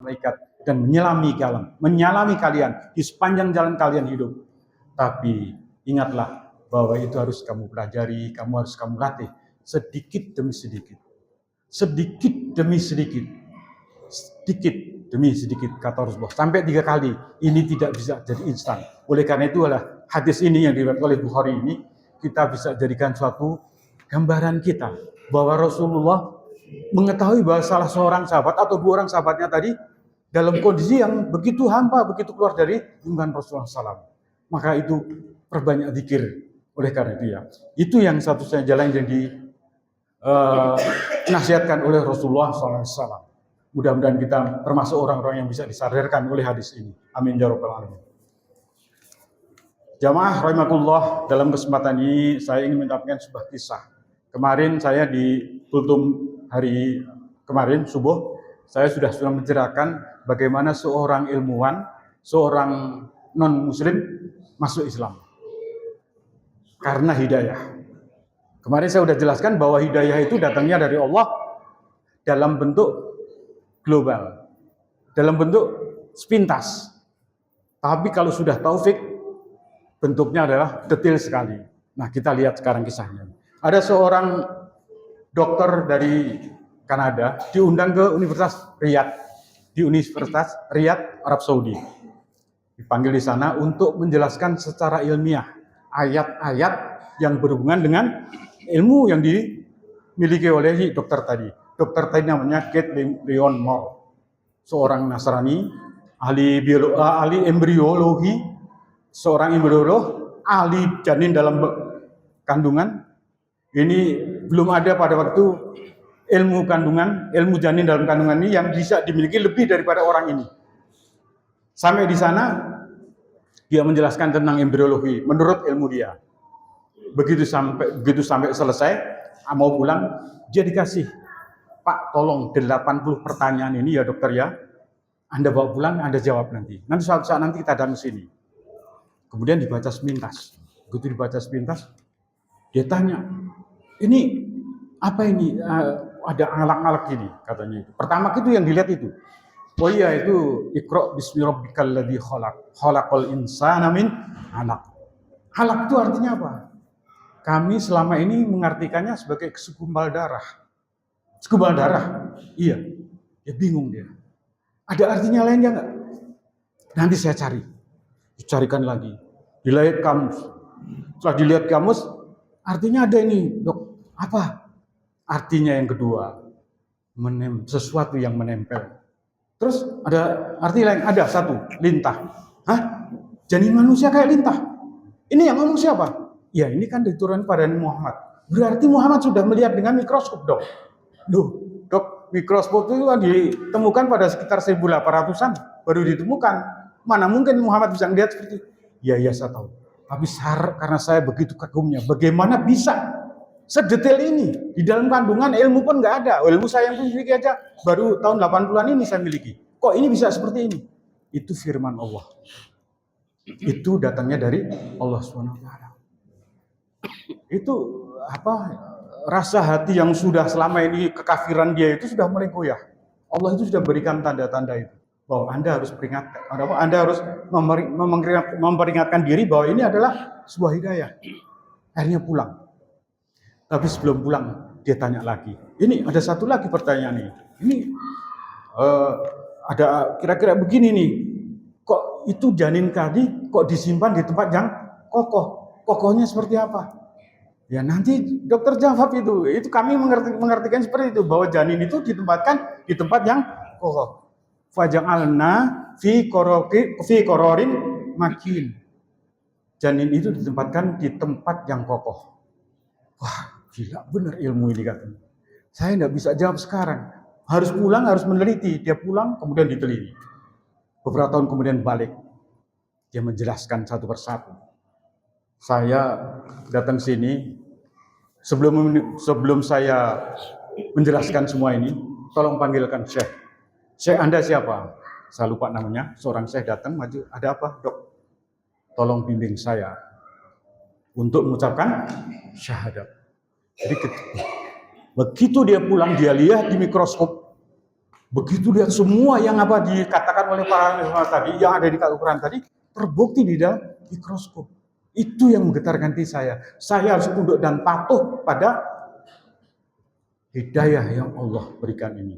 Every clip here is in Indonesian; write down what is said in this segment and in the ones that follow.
malaikat dan menyalami kalian di sepanjang jalan kalian hidup. Tapi ingatlah bahwa itu harus kamu pelajari, harus kamu latih sedikit demi sedikit. Sedikit demi sedikit. Sedikit demi sedikit, kata Rasulullah. Sampai 3 kali. Ini tidak bisa jadi instan. Oleh karena itu adalah hadis ini yang diriwayatkan oleh Bukhari ini, kita bisa jadikan suatu gambaran kita bahwa Rasulullah mengetahui bahwa salah seorang sahabat atau 2 orang sahabatnya tadi dalam kondisi yang begitu hampa, begitu keluar dari bimbingan Rasulullah SAW. Maka itu perbanyak zikir. Oleh karena itu ya, itu yang satu-satunya jalan yang dinasihatkan oleh Rasulullah SAW. Mudah-mudahan kita termasuk orang-orang yang bisa disadarkan oleh hadis ini. Amin ya rabbal alamin. Jamaah rahimakumullah, dalam kesempatan ini saya ingin menyampaikan sebuah kisah. Kemarin saya di kultum hari kemarin subuh, saya sudah menceritakan bagaimana seorang ilmuwan, seorang non-muslim masuk Islam karena hidayah. Kemarin saya sudah jelaskan bahwa hidayah itu datangnya dari Allah dalam bentuk global, dalam bentuk sepintas. Tapi kalau sudah taufik, bentuknya adalah detail sekali. Nah, kita lihat sekarang kisahnya. Ada seorang dokter dari Kanada diundang ke Universitas Riyadh, di Universitas Riyadh, Arab Saudi. Dipanggil di sana untuk menjelaskan secara ilmiah ayat-ayat yang berhubungan dengan ilmu yang dimiliki oleh dokter tadi. Dokter tadi namanya Kate Leon Moore, seorang Nasrani, ahli embriologi, seorang embriolog, ahli janin dalam kandungan. Ini belum ada pada waktu ilmu kandungan, ilmu janin dalam kandungan ini yang bisa dimiliki lebih daripada orang ini. Sampai di sana dia menjelaskan tentang embriologi menurut ilmu dia. Begitu sampai selesai, mau pulang, dia dikasih, Pak, tolong 80 pertanyaan ini ya dokter ya, Anda bawa pulang, Anda jawab nanti. Nanti suatu saat nanti kita datang ke sini. Kemudian dibaca sepintas. Begitu dibaca sepintas, dia tanya, ini apa ini? Ada alat-alat gini, katanya itu. Pertama itu yang dilihat itu. Oh iya, itu Iqra bismi rabbikal ladzi khalaq, khalaqal insana min 'alaq. 'Alaq itu artinya apa? Kami selama ini mengartikannya sebagai segumpal darah. Segumpal darah? Iya. Ya bingung dia. Ada artinya lainnya enggak? Nanti saya cari. Dicarikan lagi. Dilihat kamus. Setelah dilihat kamus, artinya ada ini, Dok. Apa? Artinya yang kedua, sesuatu yang menempel. Terus ada arti lain, ada satu, lintah. Hah? Janin manusia kayak lintah. Ini yang ngomong siapa? Ya, ini kan diturunkan pada Muhammad. Berarti Muhammad sudah melihat dengan mikroskop, Dok. Loh, Dok, mikroskop itu kan ditemukan pada sekitar 1800-an baru ditemukan. Mana mungkin Muhammad bisa melihat seperti itu? Ya, saya tahu. Tapi karena saya begitu kagumnya, bagaimana bisa sedetail ini? Di dalam kandungan ilmu pun nggak ada. Ilmu saya yang miliki aja baru tahun 80-an ini saya miliki. Kok ini bisa seperti ini? Itu firman Allah. Itu datangnya dari Allah SWT. Itu rasa hati yang sudah selama ini kekafiran dia itu sudah mulai goyah. Allah itu sudah berikan tanda-tanda itu bahwa Anda harus peringatkan, Anda harus memperingatkan diri bahwa ini adalah sebuah hidayah. Akhirnya pulang. Tapi sebelum pulang dia tanya lagi. Ini ada satu lagi pertanyaan ini. Ini ada kira-kira begini nih. Kok itu janin tadi kok disimpan di tempat yang kokoh? Kokohnya seperti apa? Ya nanti dokter jawab itu. Itu kami mengartikan seperti itu bahwa janin itu ditempatkan di tempat yang kokoh. Faja'alna fi qororin makin. Janin itu ditempatkan di tempat yang kokoh. Wah, gila benar ilmu ini katanya. Saya tidak bisa jawab sekarang. Harus pulang, harus meneliti. Dia pulang, kemudian diteliti. Beberapa tahun kemudian balik. Dia menjelaskan satu persatu. Saya datang sini, sebelum saya menjelaskan semua ini, tolong panggilkan Syekh. Syekh Anda siapa? Saya lupa namanya. Seorang Syekh datang, maju. Ada apa, Dok? Tolong bimbing saya untuk mengucapkan syahadat. Jadi begitu dia pulang, dia lihat di mikroskop. Begitu lihat semua yang apa dikatakan oleh para ulama tadi, yang ada di Al-Quran tadi, terbukti di dalam mikroskop. Itu yang menggetarkan hati saya. Saya harus tunduk dan patuh pada hidayah yang Allah berikan ini.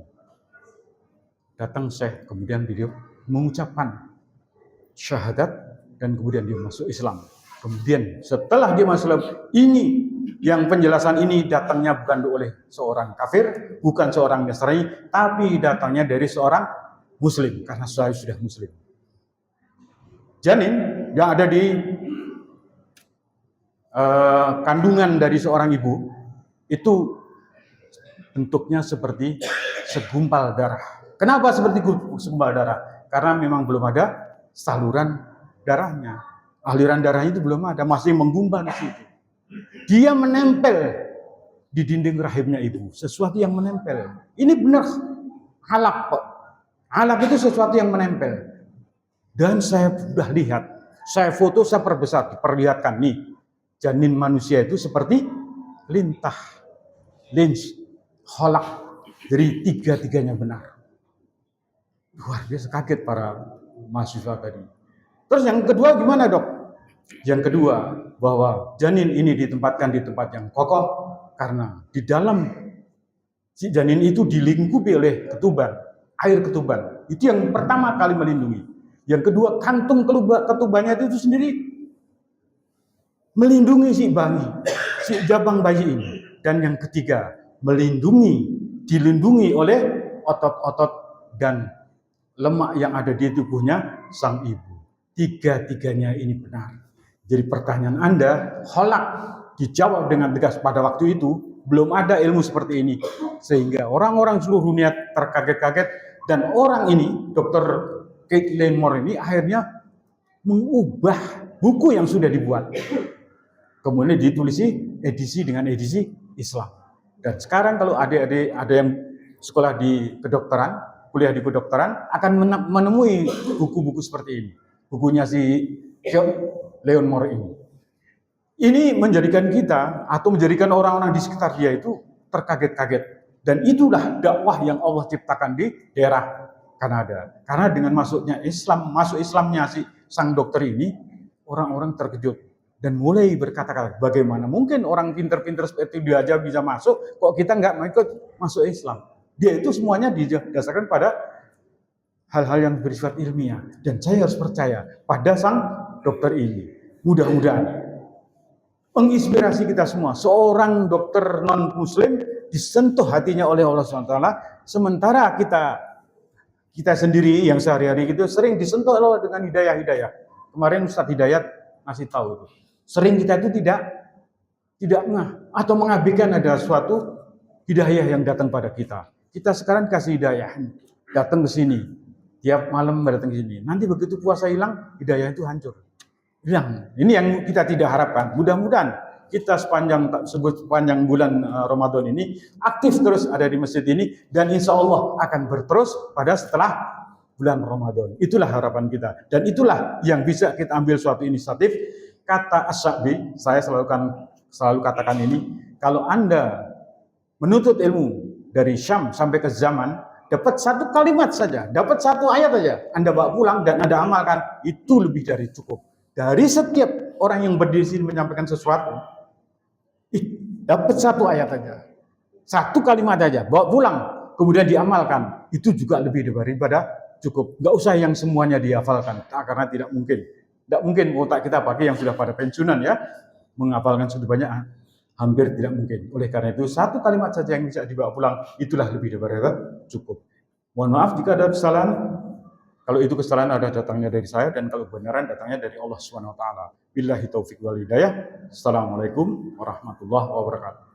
Datang Syekh, kemudian beliau mengucapkan syahadat, dan kemudian dia masuk Islam. Kemudian setelah dia masuk Islam, ini yang penjelasan ini datangnya bukan oleh seorang kafir, bukan seorang Nasrani, tapi datangnya dari seorang Muslim, karena saya sudah Muslim. Janin yang ada di kandungan dari seorang ibu itu bentuknya seperti segumpal darah. Kenapa seperti segumpal darah? Karena memang belum ada saluran darahnya. Aliran darahnya itu belum ada, masih menggumpal di situ. Dia menempel di dinding rahimnya ibu, sesuatu yang menempel. Ini benar halak kok. Halak itu sesuatu yang menempel. Dan saya sudah lihat, saya foto, saya perbesar, diperlihatkan nih. Janin manusia itu seperti lintah, lins, halak. Jadi tiga-tiganya benar. Luar biasa, kaget para mahasiswa tadi. Terus yang kedua gimana, Dok? Yang kedua, bahwa janin ini ditempatkan di tempat yang kokoh karena di dalam si janin itu dilingkupi oleh ketuban, air ketuban. Itu yang pertama kali melindungi. Yang kedua, kantung ketubannya itu sendiri melindungi si bayi, si jabang bayi ini. Dan yang ketiga, dilindungi oleh otot-otot dan lemak yang ada di tubuhnya sang ibu. Tiga-tiganya ini benar. Jadi pertanyaan Anda, kholak, dijawab dengan tegas pada waktu itu. Belum ada ilmu seperti ini. Sehingga orang-orang seluruh dunia terkaget-kaget. Dan orang ini, Dr. Caitlin Moore ini akhirnya mengubah buku yang sudah dibuat. Kemudian ditulisi edisi dengan edisi Islam. Dan sekarang kalau adik-adik ada yang sekolah di kedokteran, kuliah di kedokteran, akan menemui buku-buku seperti ini. Bukunya si Leon Moore ini. Ini menjadikan kita atau menjadikan orang-orang di sekitar dia itu terkaget-kaget. Dan itulah dakwah yang Allah ciptakan di daerah Kanada. Karena dengan masuknya Islam, masuk Islamnya si sang dokter ini, orang-orang terkejut dan mulai berkata-kata, bagaimana mungkin orang pinter-pinter seperti dia aja bisa masuk, kok kita nggak mau ikut masuk Islam? Dia itu semuanya didasarkan pada hal-hal yang bersifat ilmiah. Dan saya harus percaya pada sang dokter ini. Mudah-mudahan menginspirasi kita semua. Seorang dokter non-muslim disentuh hatinya oleh Allah SWT. Sementara kita sendiri yang sehari-hari itu sering disentuh Allah dengan hidayah-hidayah. Kemarin Ustadz Hidayat ngasih tahu. Sering kita itu tidak ngeh atau mengabaikan ada suatu hidayah yang datang pada kita. Kita sekarang kasih hidayah, datang ke sini. Tiap malam datang ke sini. Nanti begitu puasa hilang, hidayah itu hancur. Hilang. Ini yang kita tidak harapkan. Mudah-mudahan kita sepanjang bulan Ramadan ini aktif terus ada di masjid ini dan insya Allah akan berterus pada setelah bulan Ramadan. Itulah harapan kita dan itulah yang bisa kita ambil suatu inisiatif. Kata As-Sa'bi, saya selalu katakan ini, kalau Anda menuntut ilmu dari Syam sampai ke zaman, dapat satu kalimat saja, dapat satu ayat saja, Anda bawa pulang dan Anda amalkan, itu lebih dari cukup. Dari setiap orang yang berdiri sini menyampaikan sesuatu, dapat satu ayat saja, satu kalimat saja, bawa pulang, kemudian diamalkan, itu juga lebih daripada cukup. Nggak usah yang semuanya dihafalkan, karena tidak mungkin. Tidak mungkin otak kita pakai yang sudah pada pensiunan ya, menghafalkan sudah banyak, hampir tidak mungkin. Oleh karena itu, satu kalimat saja yang bisa dibawa pulang, itulah lebih daripada cukup. Mohon maaf jika ada kesalahan. Kalau itu kesalahan ada datangnya dari saya, dan kalau kebenaran datangnya dari Allah SWT. Billahi taufiq wal hidayah. Assalamualaikum warahmatullahi wabarakatuh.